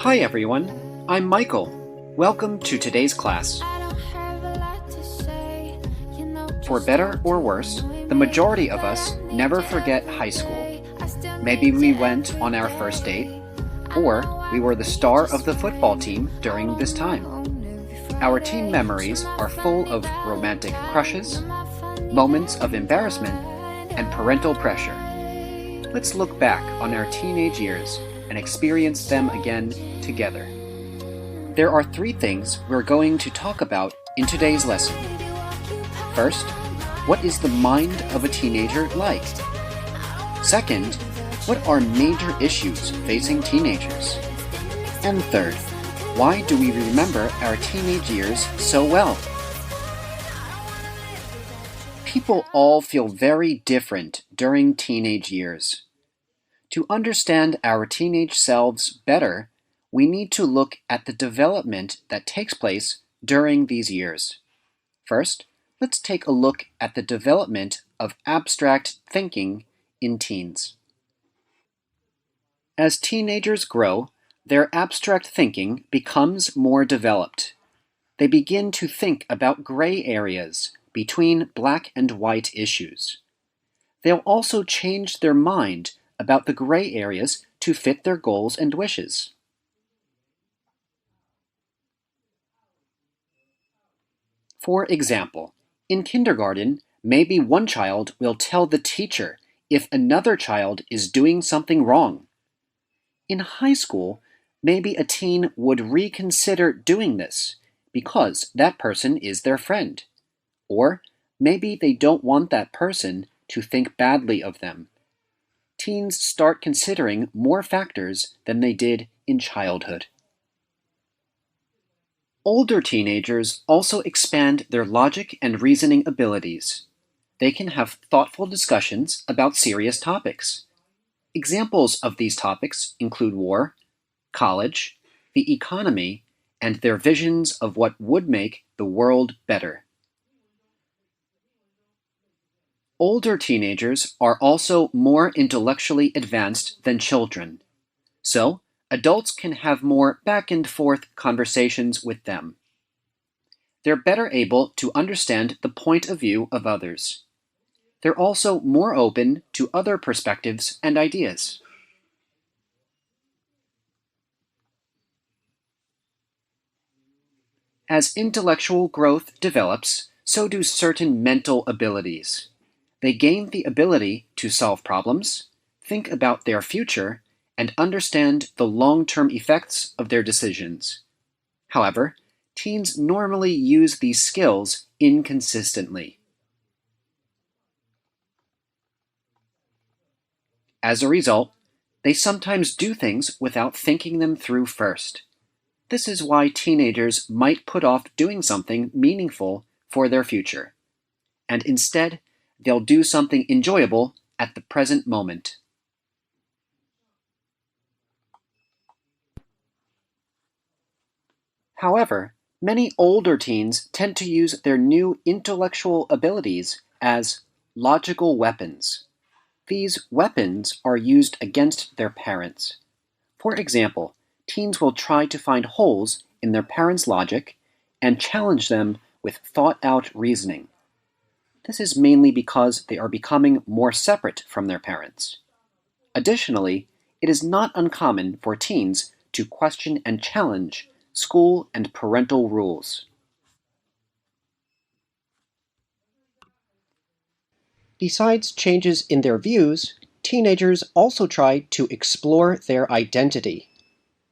Hi everyone, I'm Michael. Welcome to today's class. For better or worse, the majority of us never forget high school. Maybe we went on our first date, or we were the star of the football team during this time. Our teen memories are full of romantic crushes, moments of embarrassment, and parental pressure. Let's look back on our teenage years and experience them again together. There are 3 things we're going to talk about in today's lesson. First, what is the mind of a teenager like? Second, what are major issues facing teenagers? And third, why do we remember our teenage years so well? People all feel very different during teenage years. To understand our teenage selves better, we need to look at the development that takes place during these years. First, let's take a look at the development of abstract thinking in teens. As teenagers grow, their abstract thinking becomes more developed. They begin to think about gray areas between black and white issues. They'll also change their mind about the gray areas to fit their goals and wishes. For example, in kindergarten, maybe one child will tell the teacher if another child is doing something wrong. In high school, maybe a teen would reconsider doing this because that person is their friend. Or maybe they don't want that person to think badly of them. Teens start considering more factors than they did in childhood. Older teenagers also expand their logic and reasoning abilities. They can have thoughtful discussions about serious topics. Examples of these topics include war, college, the economy, and their visions of what would make the world better. Older teenagers are also more intellectually advanced than children, so adults can have more back-and-forth conversations with them. They're better able to understand the point of view of others. They're also more open to other perspectives and ideas. As intellectual growth develops, so do certain mental abilities. They gain the ability to solve problems, think about their future, and understand the long-term effects of their decisions. However, teens normally use these skills inconsistently. As a result, they sometimes do things without thinking them through first. This is why teenagers might put off doing something meaningful for their future, and instead, they'll do something enjoyable at the present moment. However, many older teens tend to use their new intellectual abilities as logical weapons. These weapons are used against their parents. For example, teens will try to find holes in their parents' logic and challenge them with thought-out reasoning. This is mainly because they are becoming more separate from their parents. Additionally, it is not uncommon for teens to question and challenge school and parental rules. Besides changes in their views, teenagers also try to explore their identity.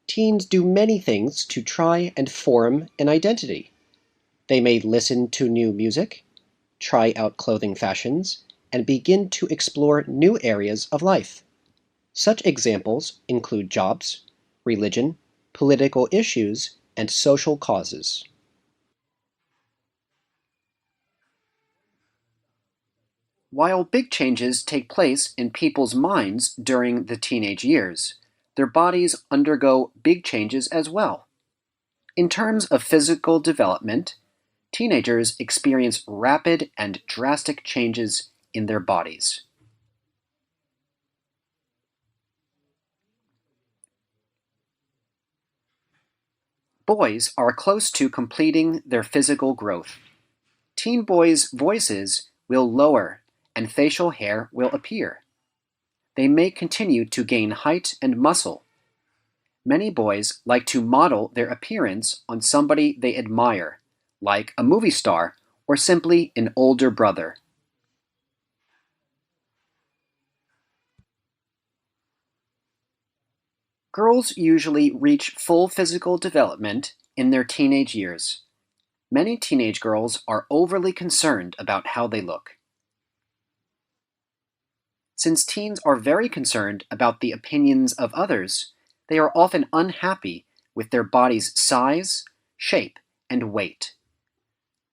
Teens do many things to try and form an identity. They may listen to new music, try out clothing fashions, and begin to explore new areas of life. Such examples include jobs, religion, political issues, and social causes. While big changes take place in people's minds during the teenage years, their bodies undergo big changes as well. In terms of physical development, teenagers experience rapid and drastic changes in their bodies. Boys are close to completing their physical growth. Teen boys' voices will lower and facial hair will appear. They may continue to gain height and muscle. Many boys like to model their appearance on somebody they admire, like a movie star or simply an older brother. Girls usually reach full physical development in their teenage years. Many teenage girls are overly concerned about how they look. Since teens are very concerned about the opinions of others, they are often unhappy with their body's size, shape, and weight.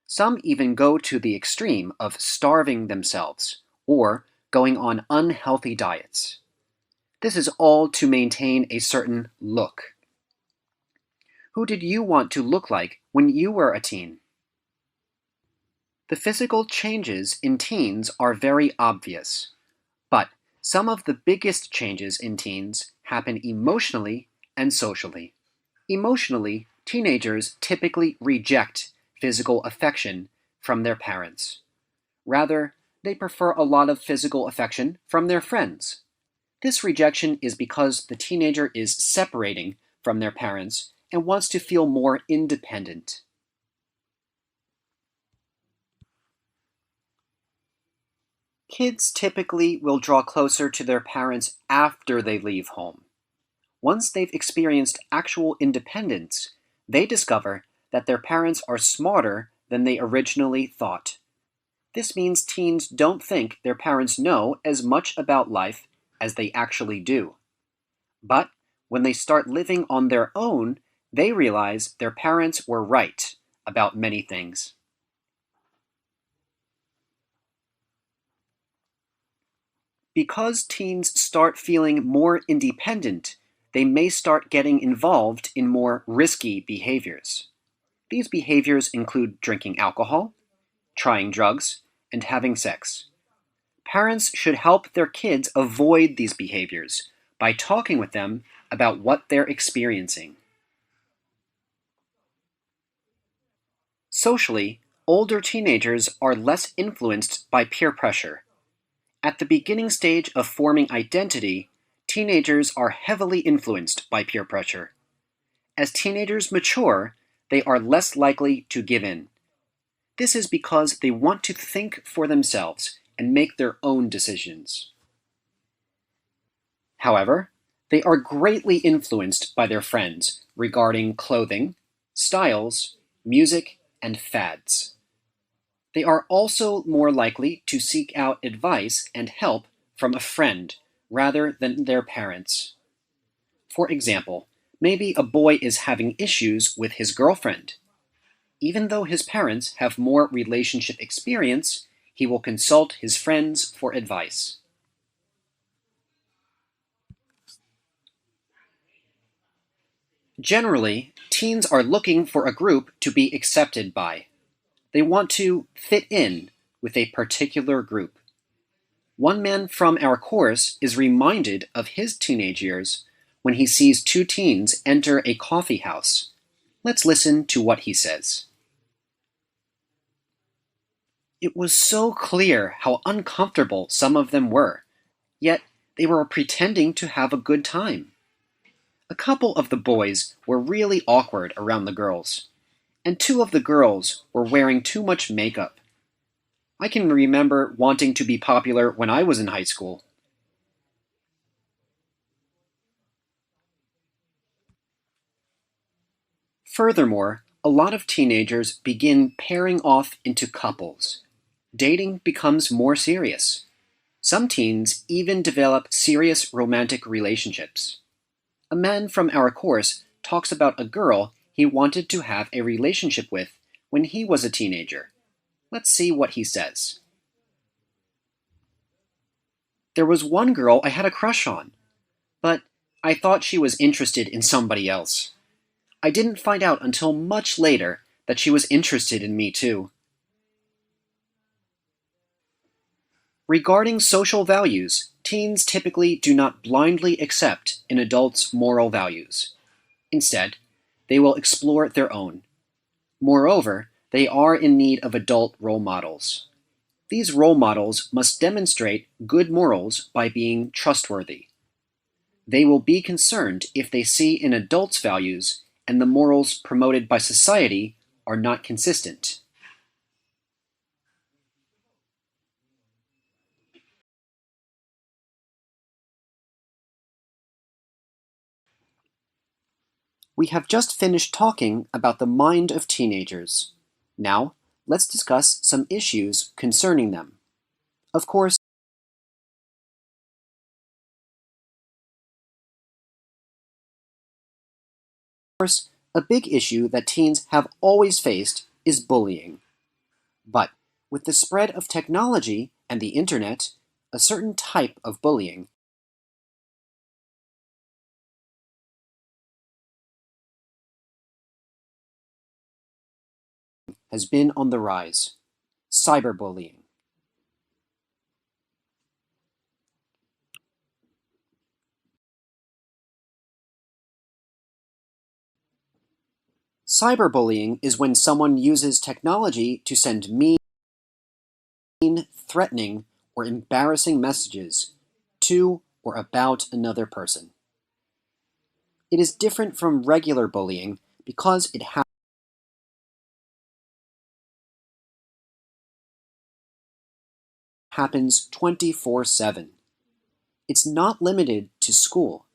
Some even go to the extreme of starving themselves or going on unhealthy diets. This is all to maintain a certain look. Who did you want to look like when you were a teen? The physical changes in teens are very obvious, but some of the biggest changes in teens happen emotionally and socially. Emotionally, teenagers typically reject physical affection from their parents. Rather, they prefer a lot of physical affection from their friends. This rejection is because the teenager is separating from their parents and wants to feel more independent. Kids typically will draw closer to their parents after they leave home. Once they've experienced actual independence, they discover that their parents are smarter than they originally thought. This means teens don't think their parents know as much about life as they actually do. But when they start living on their own, they realize their parents were right about many things. Because teens start feeling more independent, they may start getting involved in more risky behaviors. These behaviors include drinking alcohol, trying drugs, and having sex. Parents should help their kids avoid these behaviors by talking with them about what they're experiencing. Socially, older teenagers are less influenced by peer pressure. At the beginning stage of forming identity, teenagers are heavily influenced by peer pressure. As teenagers mature, they are less likely to give in. This is because they want to think for themselves and make their own decisions. However, they are greatly influenced by their friends regarding clothing, styles, music, and fads. They are also more likely to seek out advice and help from a friend rather than their parents. For example, maybe a boy is having issues with his girlfriend. Even though his parents have more relationship experience, he will consult his friends for advice. Generally, teens are looking for a group to be accepted by. They want to fit in with a particular group. One man from our course is reminded of his teenage years when he sees two teens enter a coffee house. Let's listen to what he says. It was so clear how uncomfortable some of them were, yet they were pretending to have a good time. A couple of the boys were really awkward around the girls, and two of the girls were wearing too much makeup. I can remember wanting to be popular when I was in high school. Furthermore, a lot of teenagers begin pairing off into couples. Dating becomes more serious. Some teens even develop serious romantic relationships. A man from our course talks about a girl he wanted to have a relationship with when he was a teenager. Let's see what he says. There was one girl I had a crush on, but I thought she was interested in somebody else. I didn't find out until much later that she was interested in me too. Regarding social values, teens typically do not blindly accept an adult's moral values. Instead, they will explore their own. Moreover, they are in need of adult role models. These role models must demonstrate good morals by being trustworthy. They will be concerned if they see an adult's values and the morals promoted by society are not consistent. We have just finished talking about the mind of teenagers. Now, let's discuss some issues concerning them. Of course, a big issue that teens have always faced is bullying. But with the spread of technology and the internet, a certain type of bullying has been on the rise: cyberbullying. Cyberbullying is when someone uses technology to send mean, threatening, or embarrassing messages to or about another person. It is different from regular bullying because it happens 24/7. It's not limited to school.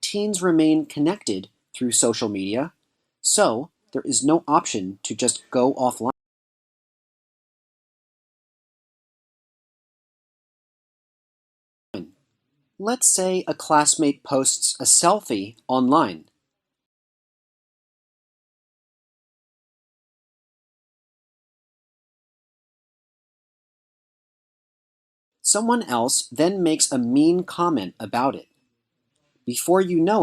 Teens remain connected through social media, so there is no option to just go offline. Let's say a classmate posts a selfie online. Someone else then makes a mean comment about it. Before you know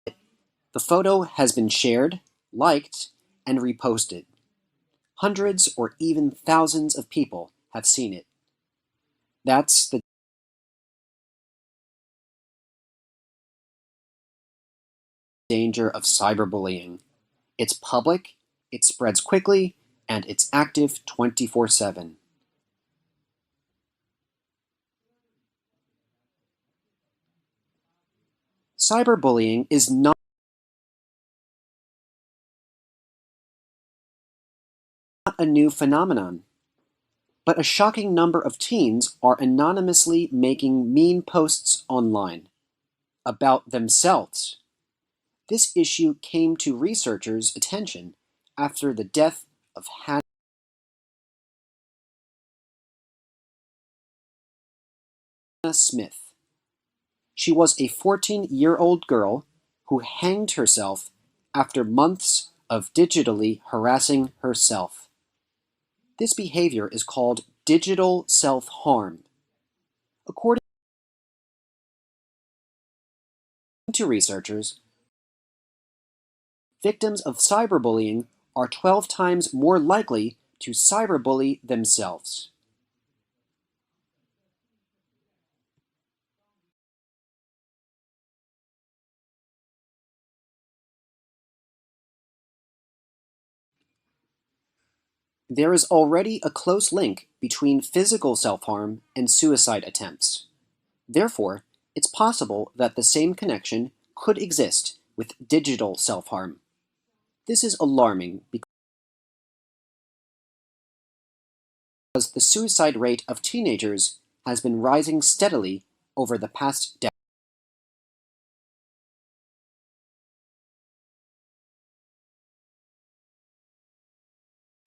it, the photo has been shared, liked, and reposted. Hundreds or even thousands of people have seen it. That's the danger of cyberbullying. It's public, it spreads quickly, and it's active 24/7. Cyberbullying is not a new phenomenon, but a shocking number of teens are anonymously making mean posts online about themselves. This issue came to researchers' attention after the death of Hannah Smith. She was a 14-year-old girl who hanged herself after months of digitally harassing herself. This behavior is called digital self-harm. According to researchers, victims of cyberbullying are 12 times more likely to cyberbully themselves. There is already a close link between physical self-harm and suicide attempts. Therefore, it's possible that the same connection could exist with digital self-harm. This is alarming because the suicide rate of teenagers has been rising steadily over the past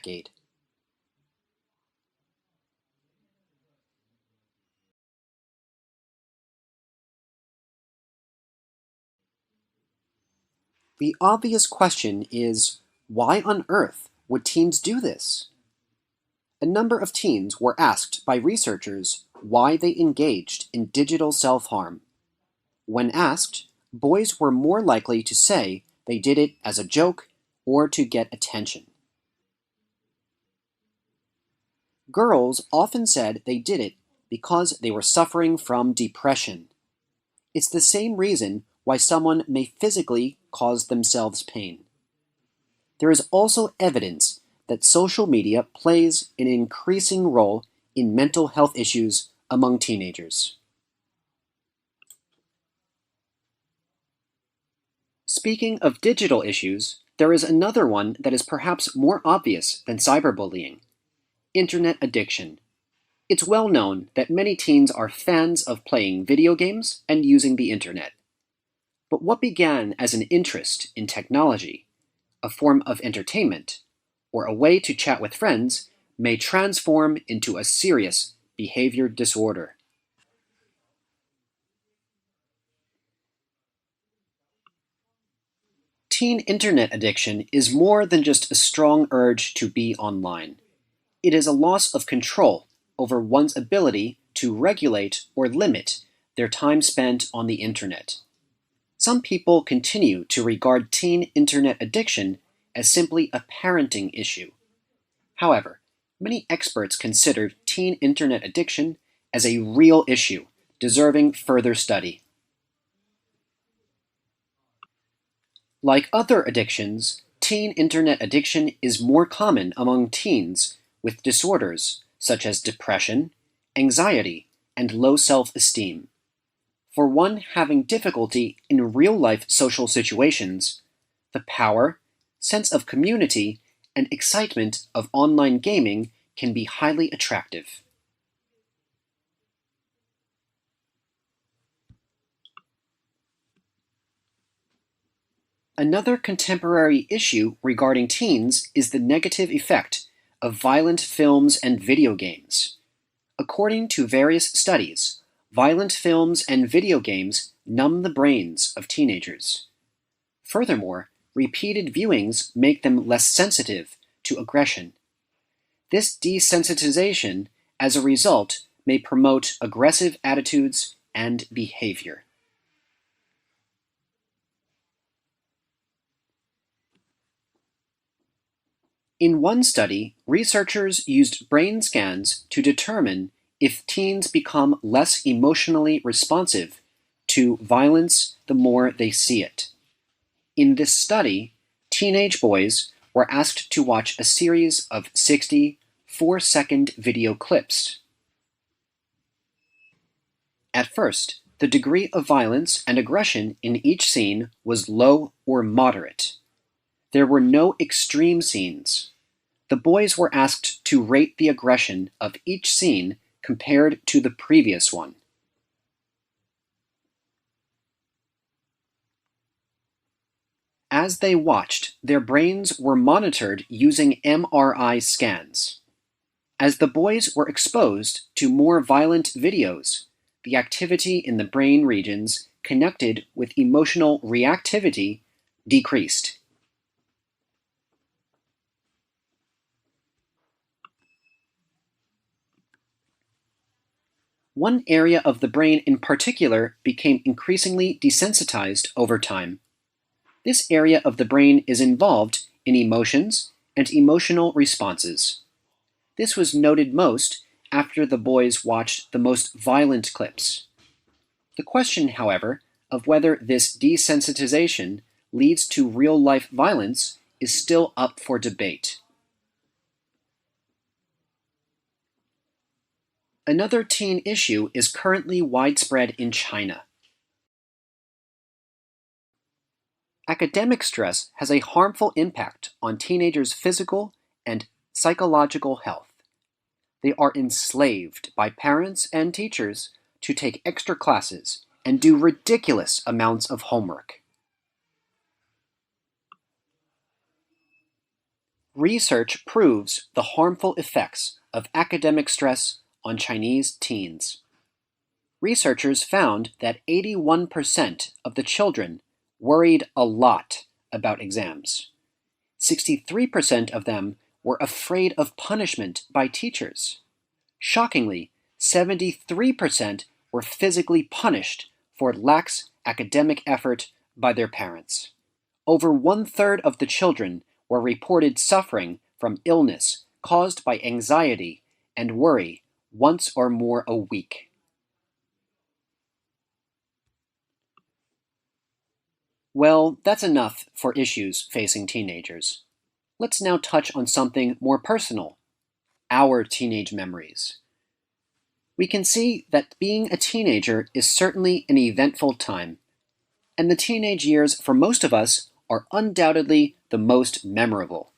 decade. The obvious question is, why on earth would teens do this? A number of teens were asked by researchers why they engaged in digital self-harm. When asked, boys were more likely to say they did it as a joke or to get attention. Girls often said they did it because they were suffering from depression. It's the same reason why someone may physically cause themselves pain. There is also evidence that social media plays an increasing role in mental health issues among teenagers. Speaking of digital issues, there is another one that is perhaps more obvious than cyberbullying: internet addiction. It's well known that many teens are fans of playing video games and using the internet. But what began as an interest in technology, a form of entertainment, or a way to chat with friends may transform into a serious behavior disorder. Teen internet addiction is more than just a strong urge to be online. It is a loss of control over one's ability to regulate or limit their time spent on the internet. Some people continue to regard teen internet addiction as simply a parenting issue. However, many experts consider teen internet addiction as a real issue, deserving further study. Like other addictions, teen internet addiction is more common among teens with disorders such as depression, anxiety, and low self-esteem. For one having difficulty in real-life social situations, the power, sense of community, and excitement of online gaming can be highly attractive. Another contemporary issue regarding teens is the negative effect of violent films and video games. According to various studies, violent films and video games numb the brains of teenagers. Furthermore, repeated viewings make them less sensitive to aggression. This desensitization, as a result, may promote aggressive attitudes and behavior. In one study, researchers used brain scans to determine if teens become less emotionally responsive to violence the more they see it. In this study, teenage boys were asked to watch a series of 60 4-second video clips. At first, the degree of violence and aggression in each scene was low or moderate. There were no extreme scenes. The boys were asked to rate the aggression of each scene compared to the previous one. As they watched, their brains were monitored using MRI scans. As the boys were exposed to more violent videos, the activity in the brain regions connected with emotional reactivity decreased. One area of the brain in particular became increasingly desensitized over time. This area of the brain is involved in emotions and emotional responses. This was noted most after the boys watched the most violent clips. The question, however, of whether this desensitization leads to real-life violence is still up for debate. Another teen issue is currently widespread in China. Academic stress has a harmful impact on teenagers' physical and psychological health. They are enslaved by parents and teachers to take extra classes and do ridiculous amounts of homework. Research proves the harmful effects of academic stress on Chinese teens. Researchers found that 81% of the children worried a lot about exams. 63% of them were afraid of punishment by teachers. Shockingly, 73% were physically punished for lax academic effort by their parents. Over one-third of the children were reported suffering from illness caused by anxiety and worry once or more a week. Well, that's enough for issues facing teenagers. Let's now touch on something more personal, our teenage memories. We can see that being a teenager is certainly an eventful time, and the teenage years for most of us are undoubtedly the most memorable.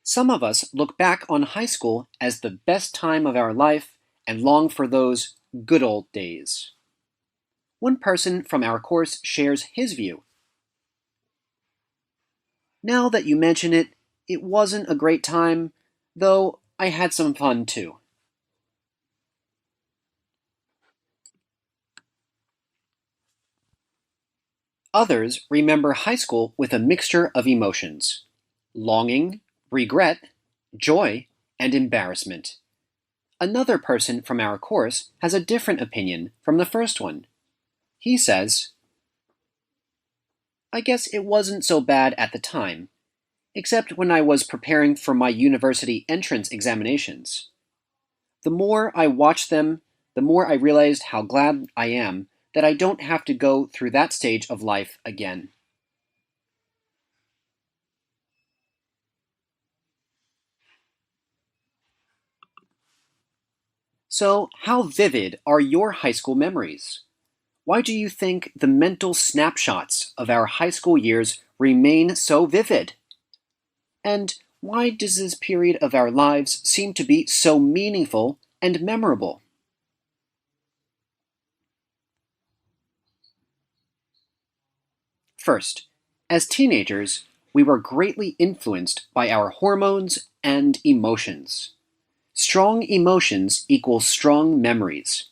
Some of us look back on high school as the best time of our life and long for those good old days. One person from our course shares his view. Now that you mention it, it wasn't a great time, though I had some fun too. Others remember high school with a mixture of emotions: longing, regret, joy, and embarrassment. Another person from our course has a different opinion from the first one. He says, I guess it wasn't so bad at the time, except when I was preparing for my university entrance examinations. The more I watched them, the more I realized how glad I am that I don't have to go through that stage of life again. So, how vivid are your high school memories? Why do you think the mental snapshots of our high school years remain so vivid? And why does this period of our lives seem to be so meaningful and memorable? First, as teenagers, we were greatly influenced by our hormones and emotions. Strong emotions equal strong memories.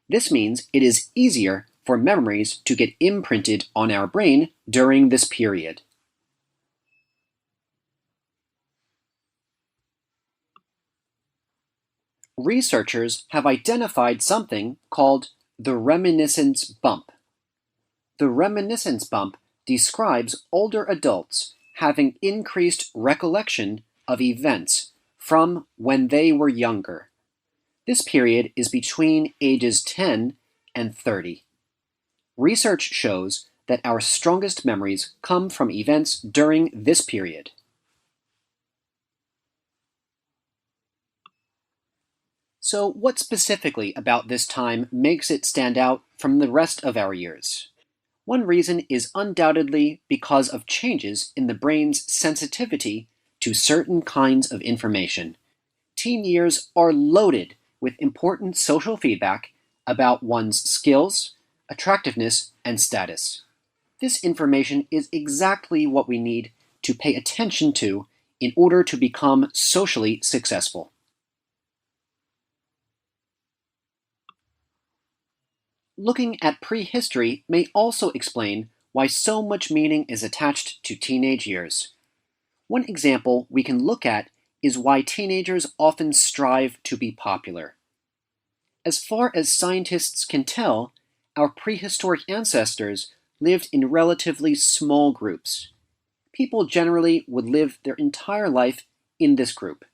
This means it is easier for memories to get imprinted on our brain during this period. Researchers have identified something called the reminiscence bump. The reminiscence bump describes older adults having increased recollection of events from when they were younger. This period is between ages 10 and 30. Research shows that our strongest memories come from events during this period. So, what specifically about this time makes it stand out from the rest of our years? One reason is undoubtedly because of changes in the brain's sensitivity to certain kinds of information. Teen years are loaded with important social feedback about one's skills, attractiveness, and status. This information is exactly what we need to pay attention to in order to become socially successful. Looking at prehistory may also explain why so much meaning is attached to teenage years. One example we can look at is why teenagers often strive to be popular. As far as scientists can tell, our prehistoric ancestors lived in relatively small groups. People generally would live their entire life in this group.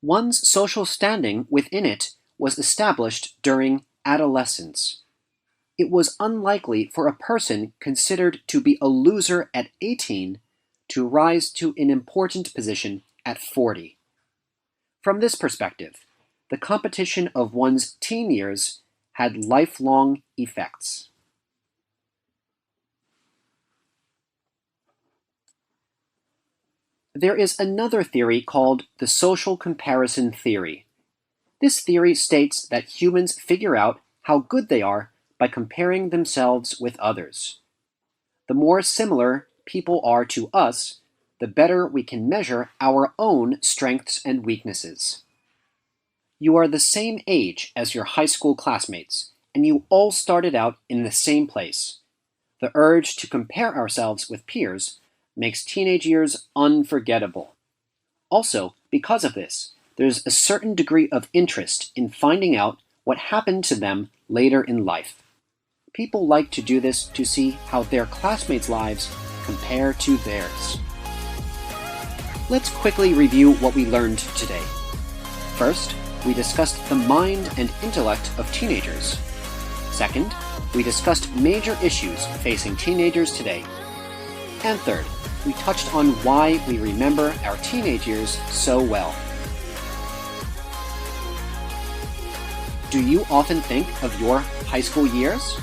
One's social standing within it was established during adolescence. It was unlikely for a person considered to be a loser at 18 to rise to an important position at 40. From this perspective, the competition of one's teen years had lifelong effects. There is another theory called the social comparison theory. This theory states that humans figure out how good they are by comparing themselves with others. The more similar people are to us, the better we can measure our own strengths and weaknesses. You are the same age as your high school classmates, and you all started out in the same place. The urge to compare ourselves with peers makes teenage years unforgettable. Also, because of this, there's a certain degree of interest in finding out what happened to them later in life. People like to do this to see how their classmates' lives compare to theirs. Let's quickly review what we learned today. First, we discussed the mind and intellect of teenagers. Second, we discussed major issues facing teenagers today. And third, we touched on why we remember our teenage years so well. Do you often think of your high school years?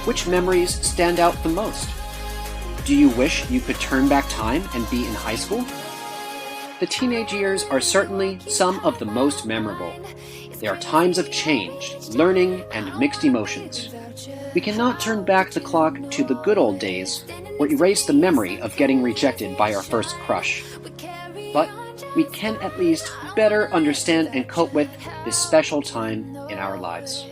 Which memories stand out the most? Do you wish you could turn back time and be in high school? The teenage years are certainly some of the most memorable. They are times of change, learning, and mixed emotions. We cannot turn back the clock to the good old days or erase the memory of getting rejected by our first crush. But we can at least better understand and cope with this special time in our lives.